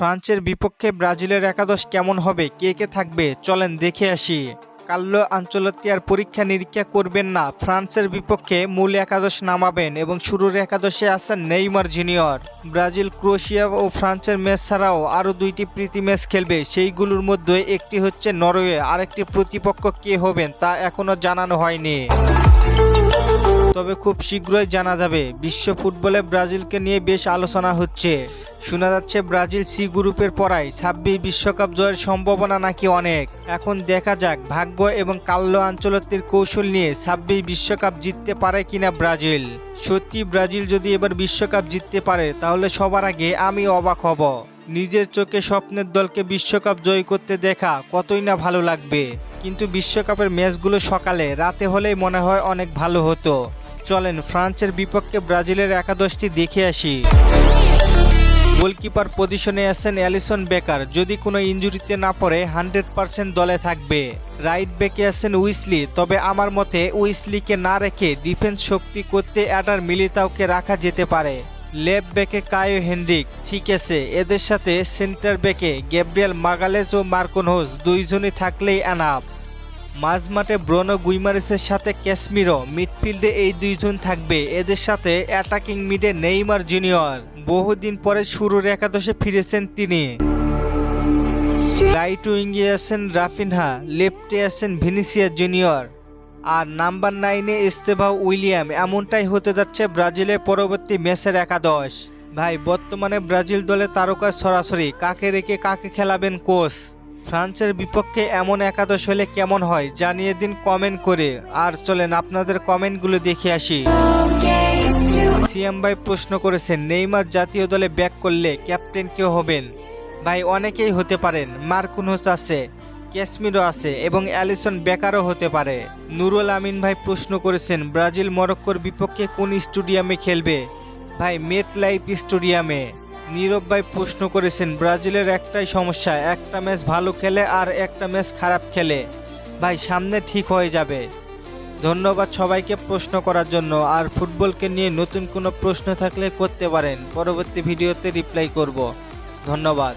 ফ্রান্সের বিপক্ষে ব্রাজিলের একাদশ কেমন হবে, কে কে থাকবে, চলেন দেখে আসি। কার্লো আনচেলত্তি আর পরীক্ষা নিরীক্ষা করবেন না, ফ্রান্সের বিপক্ষে মূল একাদশ নামাবেন এবং শুরুর একাদশে আছেন নেইমার জুনিয়র। ব্রাজিল, ক্রোয়েশিয়া ও ফ্রান্সের ম্যাচ ছাড়াও আরও দুইটি প্রীতি ম্যাচ খেলবে, সেইগুলোর মধ্যে একটি হচ্ছে নরওয়ে, আরেকটি প্রতিপক্ষ কে হবেন তা এখনও জানানো হয়নি, তবে খুব শীঘ্রই জানা যাবে। বিশ্ব ফুটবলে ব্রাজিলকে নিয়ে বেশ আলোচনা হচ্ছে, শোনা যাচ্ছে ব্রাজিল সি গ্রুপের পড়ায় 26 বিশ্বকাপ জয়ের সম্ভাবনা নাকি অনেক। এখন দেখা যাক ভাগ্য এবং কার্লো আনচেলত্তির কৌশল নিয়ে 26 বিশ্বকাপ জিততে পারে কিনা ব্রাজিল। সত্যি ব্রাজিল যদি এবার বিশ্বকাপ জিততে পারে তাহলে সবার আগে আমি অবাক হব। নিজের চোখে স্বপ্নের দলকে বিশ্বকাপ জয় করতে দেখা কতই না ভালো লাগবে, কিন্তু বিশ্বকাপের ম্যাচগুলো সকালে রাতে হলেই মনে হয় অনেক ভালো হতো। চলেন ফ্রান্সের বিপক্ষে ব্রাজিলের একাদশটি দেখে আসি। গোলকিপার পজিশনে আছেন অ্যালিসন বেকার, যদি কোনো ইনজুরিতে না পড়ে 100% দলে থাকবে। রাইট ব্যাকে আছেন উইসলি, তবে আমার মতে উইসলিকে না রেখে ডিফেন্স শক্তি করতে অ্যাডার মিলিতাওকে রাখা যেতে পারে। লেফট ব্যাকে কায়ো হেনরিক ঠিক আছে, এদের সাথে সেন্টার ব্যাকে গ্যাব্রিয়েল মাগালেস ও মার্কোনহোস দুইজনই থাকলেই এনাফ। মাঝমাঠে ব্রুনো গুইমারেসের সাথে ক্যাসমিরো, মিডফিল্ডে এই দুইজন থাকবে, এদের সাথে অ্যাটাকিং মিডে নেইমার জুনিয়র, বহুদিন পরে শুরুর একাদশে ফিরেছেন তিনি। রাইট উইঙ্গে আছেন রাফিনহা, লেফটে আছেন ভিনিসিয়াস জুনিয়র, আর নাম্বার 9-এ এস্তেভাও উইলিয়াম। এমনটাই হতে যাচ্ছে ব্রাজিলের পরবর্তী ম্যাচের একাদশ। ভাই বর্তমানে ব্রাজিল দলে তারকা সরাসরি, কাকে রেখে কাকে খেলাবেন কোচ? ফ্রান্সের বিপক্ষে এমন একাদশ হলে কেমন হয় জানিয়ে দিন কমেন্ট করে। আর চলেন আপনাদের কমেন্টগুলো দেখে আসি। সিএম ভাই প্রশ্ন করেছেন নেইমার জাতীয় দলে ব্যাক করলে ক্যাপ্টেন কেউ হবেন? ভাই অনেকেই হতে পারেন, মার্কোনহোস আছে, ক্যাসমিরো আছে এবং অ্যালিসন বেকারও হতে পারে। নুরুল আমিন ভাই প্রশ্ন করেছেন ব্রাজিল মরক্কোর বিপক্ষে কোন স্টেডিয়ামে খেলবে? ভাই মেট লাইফ স্টেডিয়ামে। নীরব ভাই প্রশ্ন করেছেন ব্রাজিলের একটাই সমস্যা, একটা ম্যাচ ভালো খেলে আর একটা ম্যাচ খারাপ খেলে। ভাই সামনে ঠিক হয়ে যাবে। ধন্যবাদ সবাইকে প্রশ্ন করার জন্য। আর ফুটবলকে নিয়ে নতুন কোনো প্রশ্ন থাকলে করতে পারেন, পরবর্তী ভিডিওতে রিপ্লাই করব। ধন্যবাদ।